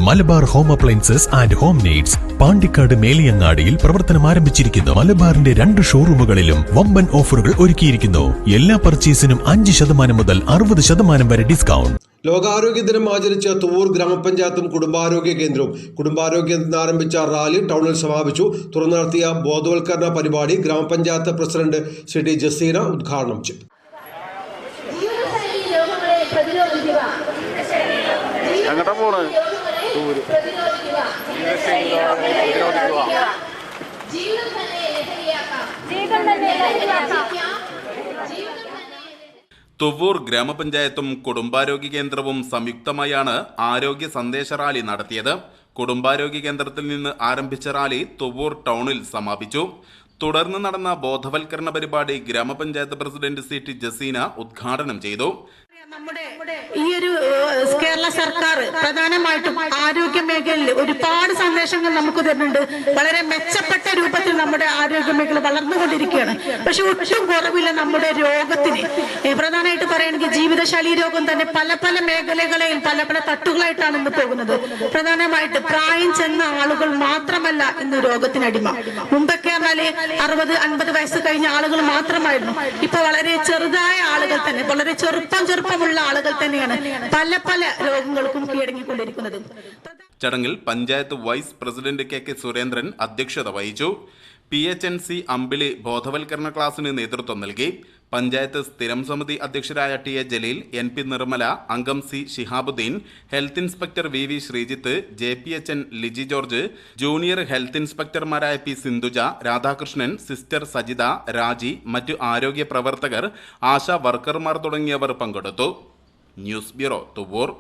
Malabar home appliances and home needs Pandikkad മേലിയങ്ങാടിയിൽ പ്രവർത്തനം ആരംഭിച്ചിരിക്കുന്നു. മലബാറിന്റെ 2 ഷോറൂമുകളിലും വമ്പൻ ഓഫറുകൾ ഒരുക്കിയിരിക്കുന്നു. എല്ലാ പർച്ചേസിനും 5% മുതൽ 60% വരെ ഡിസ്കൗണ്ട്. ലോകാരോഗ്യ ദിനം ആചരിച്ച തുവൂർ ഗ്രാമപഞ്ചായത്തും കുടുംബാരോഗ്യ കേന്ദ്രവും കുടുംബാരോഗ്യ കേന്ദ്രത്തിൽ ആരംഭിച്ച റാലി ടൗണിൽ സമാപിച്ചു. തുടർന്ന് നടത്തിയ ബോധവൽക്കരണ പരിപാടി ഗ്രാമപഞ്ചായത്ത് പ്രസിഡന്റ് ശ്രീ ടി ജസീന ഉദ്ഘാടനം ചെയ്തു. തുവൂർ ഗ്രാമപഞ്ചായത്തും കുടുംബാരോഗ്യ കേന്ദ്രവും സംയുക്തമായാണ് ആരോഗ്യ സന്ദേശ റാലി നടത്തിയത്. കുടുംബാരോഗ്യ കേന്ദ്രത്തിൽ നിന്ന് ആരംഭിച്ച റാലി തുവൂർ ടൗണിൽ സമാപിച്ചു. തുടർന്ന് നടന്ന ബോധവൽക്കരണ പരിപാടി ഗ്രാമപഞ്ചായത്ത് പ്രസിഡന്റ് സി ടി ജസീന ഉദ്ഘാടനം ചെയ്തു. നമ്മുടെ ഈ ഒരു കേരള സർക്കാർ പ്രധാനമായിട്ടും ആരോഗ്യ മേഖലയിൽ ഒരുപാട് സന്ദേശങ്ങൾ നമുക്ക് തരുന്നുണ്ട്. വളരെ മെച്ചപ്പെട്ട രൂപത്തിൽ നമ്മുടെ ആരോഗ്യ മേഖല വളർന്നുകൊണ്ടിരിക്കുകയാണ്. പക്ഷെ ഒട്ടും കുറവില്ല നമ്മുടെ രോഗത്തിന്. പ്രധാനമായിട്ട് പറയുകയാണെങ്കിൽ ജീവിതശൈലി രോഗം തന്നെ പല പല മേഖലകളിൽ പല പല തട്ടുകളായിട്ടാണ് ഇന്ന് പോകുന്നത്. പ്രധാനമായിട്ട് പ്രായം ചെന്ന ആളുകൾ മാത്രമല്ല ഇന്ന് രോഗത്തിനടിമ. മുമ്പൊക്കെ പറഞ്ഞാല് 60-50 വയസ്സ് കഴിഞ്ഞ ആളുകൾ മാത്രമായിരുന്നു. ഇപ്പൊ വളരെ ചെറുതായ ആളുകൾ തന്നെ, വളരെ ചെറുപ്പമുള്ള ആളുകൾ തന്നെയാണ് പല പല രോഗങ്ങൾക്കും കീഴടങ്ങിക്കൊണ്ടിരിക്കുന്നത്. ചടങ്ങിൽ panchayat vice president K Surendran അധ്യക്ഷത വഹിച്ചു. PHNC അമ്പിളി ബോധവൽക്കരണ ക്ലാസിന് നേതൃത്വം നൽകി. പഞ്ചായത്ത് സ്ഥിരം സമിതി അധ്യക്ഷരായ TA ജലീൽ, NP നിർമ്മല, അംഗം C Shihabuddin, health inspector VV Sreejith, JPHN Liji George, junior health ഇൻസ്പെക്ടർമാരായ P സിന്ധുജ, രാധാകൃഷ്ണൻ, സിസ്റ്റർ സജിത, രാജി, മറ്റു ആരോഗ്യ പ്രവർത്തകർ, ആശാ വർക്കർമാർ തുടങ്ങിയവർ പങ്കെടുത്തു. News bureau Thuvur.